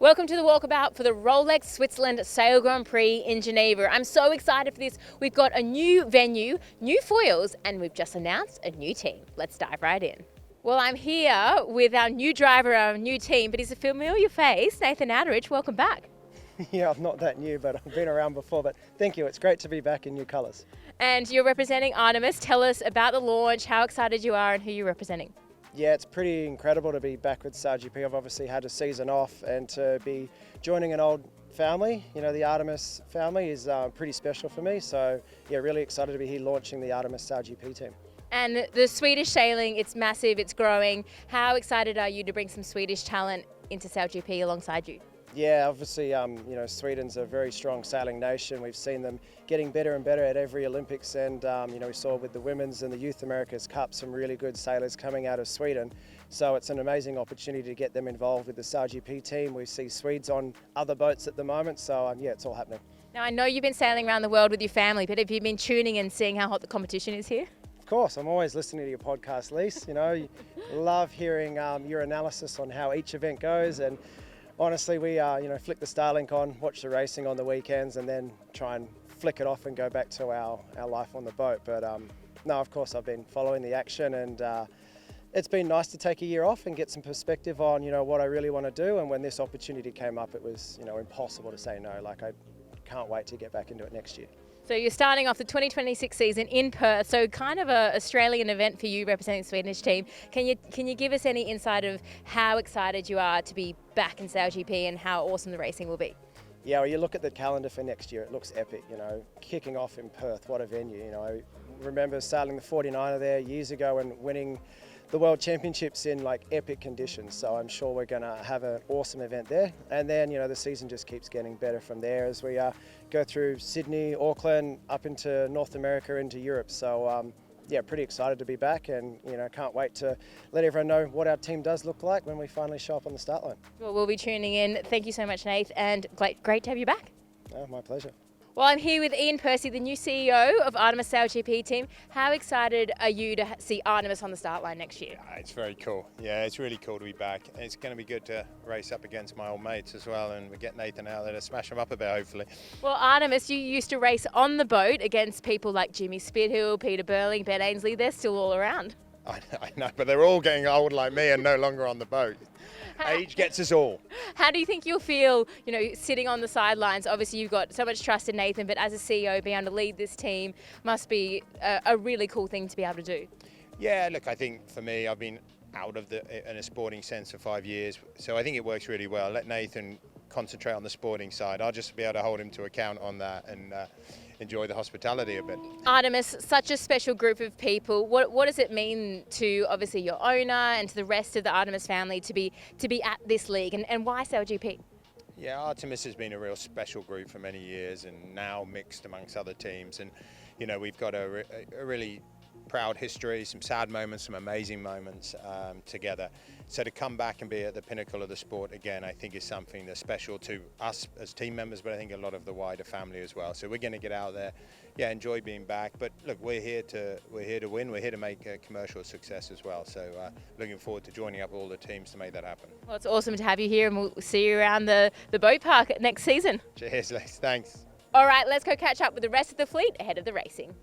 Welcome to the Walkabout for the Rolex Switzerland Sail Grand Prix in Geneva. I'm so excited for this. We've got a new venue, new foils, and we've just announced a new team. Let's dive right in. Well, I'm here with our new driver, our new team, but he's a familiar face, Nathan Outteridge. Welcome back. Yeah, I'm not that new, but I've been around before, but thank you. It's great to be back in new colours. And you're representing Artemis. Tell us about the launch, how excited you are, and who you're representing. Yeah, it's pretty incredible to be back with SailGP. I've obviously had a season off, and to be joining an old family, you know, the Artemis family is pretty special for me. So yeah, really excited to be here launching the Artemis SailGP team. And the Swedish sailing, it's massive, it's growing. How excited are you to bring some Swedish talent into SailGP alongside you? Yeah, obviously, you know, Sweden's a very strong sailing nation. We've seen them getting better and better at every Olympics, and you know, we saw with the Women's and the Youth America's Cup some really good sailors coming out of Sweden. So it's an amazing opportunity to get them involved with the SailGP team. We see Swedes on other boats at the moment, so yeah, it's all happening. Now, I know you've been sailing around the world with your family, but have you been tuning and seeing how hot the competition is here? Of course, I'm always listening to your podcast, Lise. You know, love hearing your analysis on how each event goes, and honestly, we you know, flick the Starlink on, watch the racing on the weekends, and then try and flick it off and go back to our life on the boat. But no, of course, I've been following the action, and it's been nice to take a year off and get some perspective on, you know, what I really want to do. And when this opportunity came up, it was, you know, impossible to say no. Like, I can't wait to get back into it next year. So you're starting off the 2026 season in Perth, so kind of an Australian event for you representing the Swedish team. Can you give us any insight of how excited you are to be back in SailGP and how awesome the racing will be? Yeah, well, you look at the calendar for next year, it looks epic, you know, kicking off in Perth, what a venue. You know, I remember sailing the 49er there years ago and winning the World Championships in like epic conditions. So I'm sure we're going to have an awesome event there. And then, you know, the season just keeps getting better from there as we go through Sydney, Auckland, up into North America, into Europe. So yeah, pretty excited to be back, and you know, can't wait to let everyone know what our team does look like when we finally show up on the start line. Well, we'll be tuning in. Thank you so much, Nath, and great to have you back. Oh, my pleasure. Well, I'm here with Ian Percy, the new CEO of Artemis SailGP Team. How excited are you to see Artemis on the start line next year? Yeah, it's very cool. Yeah, it's really cool to be back. It's going to be good to race up against my old mates as well, and we get Nathan out there to smash them up a bit, hopefully. Well, Artemis, you used to race on the boat against people like Jimmy Spithill, Peter Burling, Ben Ainsley. They're still all around. I know, but they're all getting old like me and no longer on the boat. Age gets us all. How do you think you'll feel, you know, sitting on the sidelines? Obviously, you've got so much trust in Nathan, but as a CEO, being able to lead this team must be a really cool thing to be able to do. Yeah, look, I think for me, I've been out of in a sporting sense for 5 years, so I think it works really well. Let Nathan concentrate on the sporting side. I'll just be able to hold him to account on that and enjoy the hospitality a bit. Artemis, such a special group of people. What does it mean to obviously your owner and to the rest of the Artemis family to be at this league, and why SailGP? Yeah, Artemis has been a real special group for many years, and now mixed amongst other teams. And you know, we've got a really proud history, some sad moments, some amazing moments together. So to come back and be at the pinnacle of the sport again, I think is something that's special to us as team members, but I think a lot of the wider family as well. So we're going to get out there, yeah, enjoy being back. But look, we're here to win. We're here to make a commercial success as well. So looking forward to joining up all the teams to make that happen. Well, it's awesome to have you here, and we'll see you around the boat park next season. Cheers, Les. Thanks. All right, let's go catch up with the rest of the fleet ahead of the racing.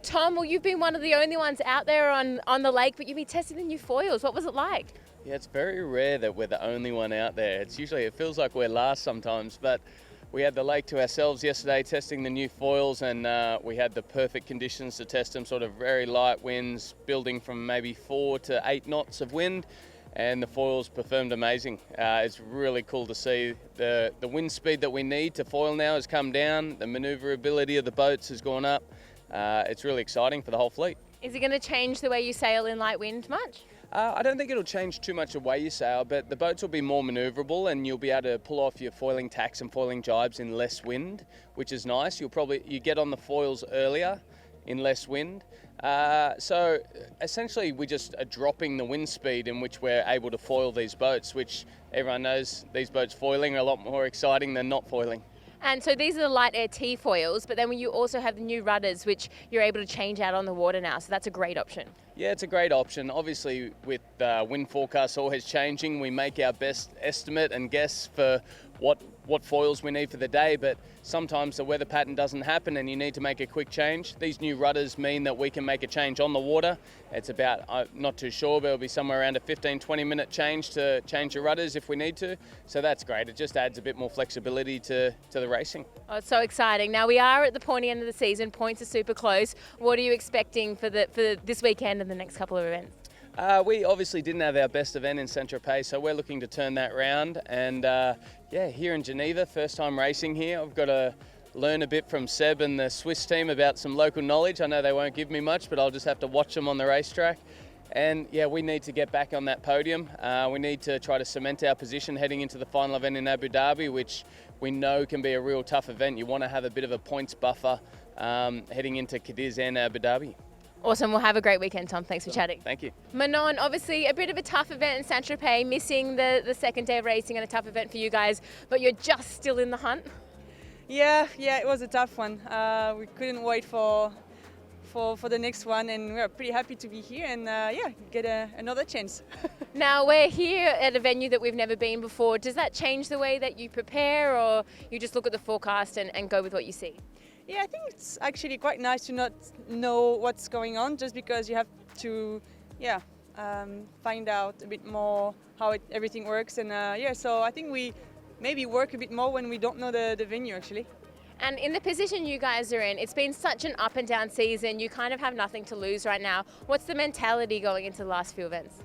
Tom, well, you've been one of the only ones out there on the lake, but you've been testing the new foils. What was it like? Yeah, it's very rare that we're the only one out there. It feels like we're last sometimes, but we had the lake to ourselves yesterday testing the new foils, and we had the perfect conditions to test them, sort of very light winds, building from maybe 4 to 8 knots of wind, and the foils performed amazing. It's really cool to see the wind speed that we need to foil now has come down, the manoeuvrability of the boats has gone up. It's really exciting for the whole fleet. Is it going to change the way you sail in light wind much? I don't think it'll change too much the way you sail, but the boats will be more manoeuvrable, and you'll be able to pull off your foiling tacks and foiling jibes in less wind, which is nice. You get on the foils earlier in less wind. So essentially we just are dropping the wind speed in which we're able to foil these boats, which everyone knows these boats foiling are a lot more exciting than not foiling. And so these are the light air T foils, but then you also have the new rudders, which you're able to change out on the water now. So that's a great option. Yeah, it's a great option. Obviously, with wind forecasts always changing, we make our best estimate and guess for what foils we need for the day, but sometimes the weather pattern doesn't happen and you need to make a quick change. These new rudders mean that we can make a change on the water. It's about, I'm not too sure, but it'll be somewhere around a 15-20 minute change to change the rudders if we need to. So that's great. It just adds a bit more flexibility to the racing. Oh, it's so exciting. Now we are at the pointy end of the season. Points are super close. What are you expecting for this weekend and the next couple of events? We obviously didn't have our best event in Saint-Tropez, so we're looking to turn that round. And yeah, here in Geneva, first time racing here. I've got to learn a bit from Seb and the Swiss team about some local knowledge. I know they won't give me much, but I'll just have to watch them on the racetrack. And yeah, we need to get back on that podium. We need to try to cement our position heading into the final event in Abu Dhabi, which we know can be a real tough event. You want to have a bit of a points buffer heading into Cadiz and Abu Dhabi. Awesome. We'll have a great weekend, Tom. Thanks for chatting. Thank you. Manon, obviously a bit of a tough event in Saint-Tropez, missing the second day of racing and a tough event for you guys, but you're just still in the hunt. Yeah, it was a tough one. We couldn't wait for the next one, and we're pretty happy to be here and get another chance. Now we're here at a venue that we've never been before. Does that change the way that you prepare, or you just look at the forecast and go with what you see? Yeah, I think it's actually quite nice to not know what's going on, just because you have to, find out a bit more how everything works. And so I think we maybe work a bit more when we don't know the venue actually. And in the position you guys are in, it's been such an up and down season. You kind of have nothing to lose right now. What's the mentality going into the last few events?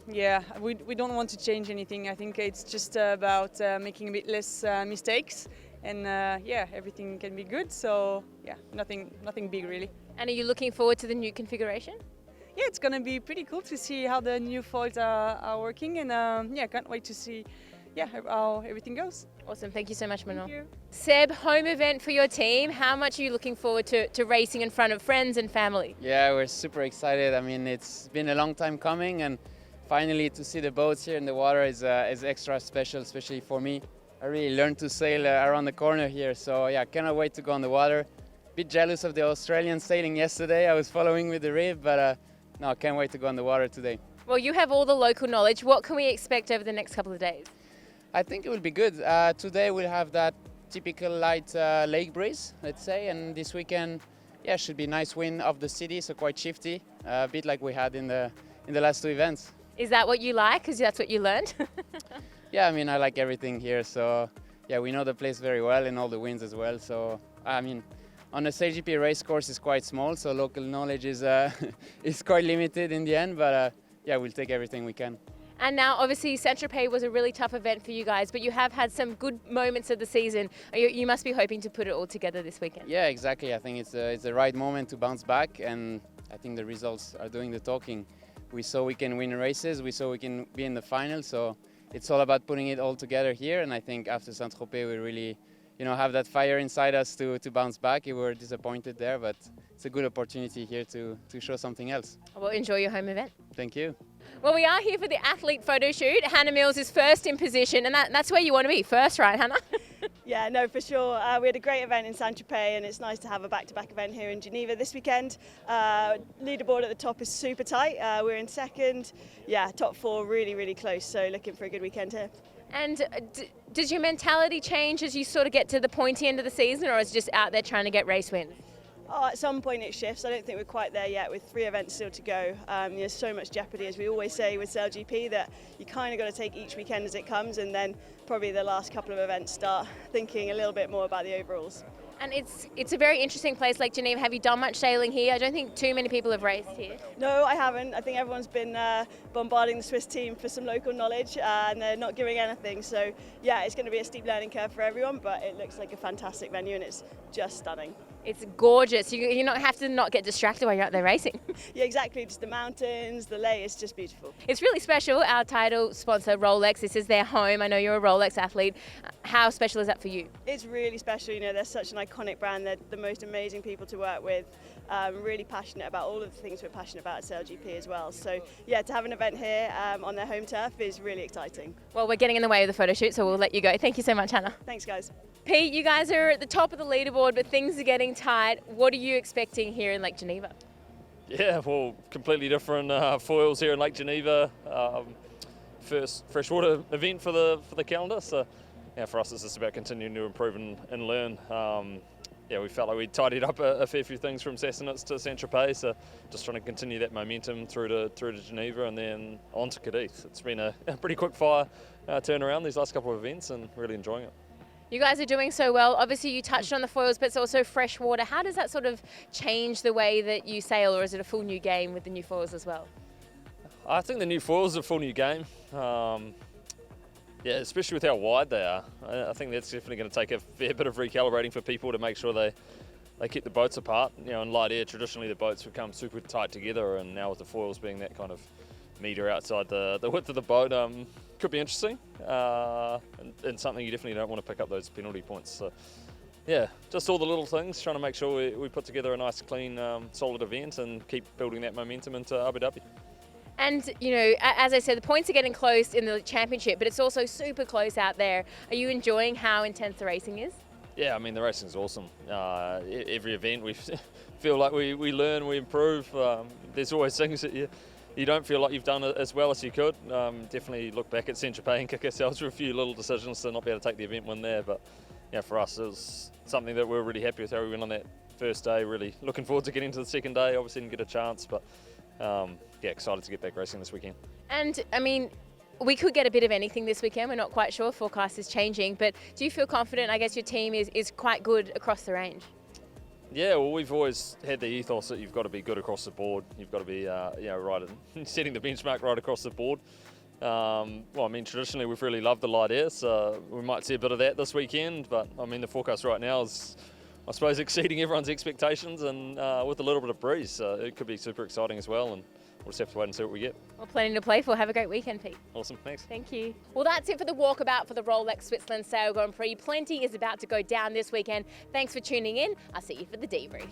We don't want to change anything. I think it's just about making a bit less mistakes. And everything can be good. So nothing big really. And are you looking forward to the new configuration? Yeah, it's gonna be pretty cool to see how the new foils are working, and can't wait to see how everything goes. Awesome, thank you so much, Manon. Thank you. Seb, home event for your team. How much are you looking forward to racing in front of friends and family? Yeah, we're super excited. I mean, it's been a long time coming, and finally to see the boats here in the water is extra special, especially for me. I really learned to sail around the corner here, so yeah, cannot wait to go on the water. Bit jealous of the Australians sailing yesterday. I was following with the rib, but no, can't wait to go on the water today. Well, you have all the local knowledge. What can we expect over the next couple of days? I think it will be good. Today we'll have that typical light lake breeze, let's say, and this weekend, should be nice wind off the city, so quite shifty, a bit like we had in the last two events. Is that what you like? Because that's what you learned. Yeah, I mean, I like everything here, so yeah, we know the place very well and all the winds as well. So I mean, on a SailGP race course is quite small, so local knowledge is is quite limited in the end. But we'll take everything we can. And now, obviously, Saint-Tropez was a really tough event for you guys, but you have had some good moments of the season. You must be hoping to put it all together this weekend. Yeah, exactly. I think it's the right moment to bounce back, and I think the results are doing the talking. We saw we can win races. We saw we can be in the final. So it's all about putting it all together here. And I think after Saint-Tropez, we really, have that fire inside us to bounce back. We were disappointed there, but it's a good opportunity here to show something else. Well, enjoy your home event. Thank you. Well, we are here for the athlete photo shoot. Hannah Mills is first in position, and that's where you want to be, first, right, Hannah? Yeah, no, for sure. We had a great event in Saint-Tropez, and it's nice to have a back-to-back event here in Geneva this weekend. Leaderboard at the top is super tight. We're in second. Yeah, top four really, really close, so looking for a good weekend here. And does your mentality change as you sort of get to the pointy end of the season, or is it just out there trying to get race wins? Oh, at some point it shifts. I don't think we're quite there yet with 3 events still to go. There's so much jeopardy, as we always say with SailGP, that you kind of got to take each weekend as it comes, and then probably the last couple of events start thinking a little bit more about the overalls. And it's a very interesting place, Lake Geneva. Have you done much sailing here? I don't think too many people have raced here. No, I haven't. I think everyone's been bombarding the Swiss team for some local knowledge, and they're not giving anything. So yeah, it's going to be a steep learning curve for everyone, but it looks like a fantastic venue, and it's just stunning. It's gorgeous. You not have to not get distracted while you're out there racing. Yeah, exactly. Just the mountains, the lake, it's just beautiful. It's really special. Our title sponsor, Rolex, this is their home. I know you're a Rolex athlete. How special is that for you? It's really special. They're such an iconic brand. They're the most amazing people to work with. Really passionate about all of the things we're passionate about at SailGP as well. So yeah, to have an event here on their home turf is really exciting. Well, we're getting in the way of the photo shoot, so we'll let you go. Thank you so much, Hannah. Thanks, guys. Pete, you guys are at the top of the leaderboard, but things are getting tight. What are you expecting here in Lake Geneva? Yeah, well, completely different foils here in Lake Geneva. First freshwater event for the calendar, so yeah, for us it's just about continuing to improve and learn. Yeah, we felt like we tidied up a fair few things from Sassenitz to Saint-Tropez, so just trying to continue that momentum through to Geneva and then on to Cadiz. It's been a pretty quick fire turnaround these last couple of events and really enjoying it. You guys are doing so well. Obviously you touched on the foils, but it's also freshwater. How does that sort of change the way that you sail, or is it a full new game with the new foils as well? I think the new foils are a full new game. Yeah, especially with how wide they are. I think that's definitely going to take a fair bit of recalibrating for people to make sure they keep the boats apart. You know, in light air, traditionally the boats become super tight together, and now with the foils being that kind of metre outside the width of the boat, could be interesting. And something you definitely don't want to pick up those penalty points. So, yeah, just all the little things, trying to make sure we put together a nice, clean, solid event and keep building that momentum into Abu Dhabi. And, you know, as I said, the points are getting close in the championship, but it's also super close out there. Are you enjoying how intense the racing is? Yeah, I mean, the racing is awesome. Every event we feel like we learn, we improve. There's always things that you don't feel like you've done as well as you could. Definitely look back at Saint-Tropez and kick ourselves for a few little decisions to not be able to take the event win there. But yeah, for us, it was something that we're really happy with how we went on that first day. Really looking forward to getting to the second day. Obviously didn't get a chance, but yeah, excited to get back racing this weekend. And, I mean, we could get a bit of anything this weekend. We're not quite sure. Forecast is changing. But do you feel confident? I guess your team is quite good across the range. Yeah, well, we've always had the ethos that you've got to be good across the board. You've got to be, right, setting the benchmark right across the board. Well, I mean, traditionally we've really loved the light air, so we might see a bit of that this weekend. But I mean, the forecast right now is, I suppose, exceeding everyone's expectations, and with a little bit of breeze, so it could be super exciting as well. And we'll just have to wait and see what we get. Well, plenty to play for. Have a great weekend, Pete. Awesome, thanks. Thank you. Well, that's it for the Walkabout for the Rolex Switzerland Sail Grand Prix. Plenty is about to go down this weekend. Thanks for tuning in. I'll see you for the debrief.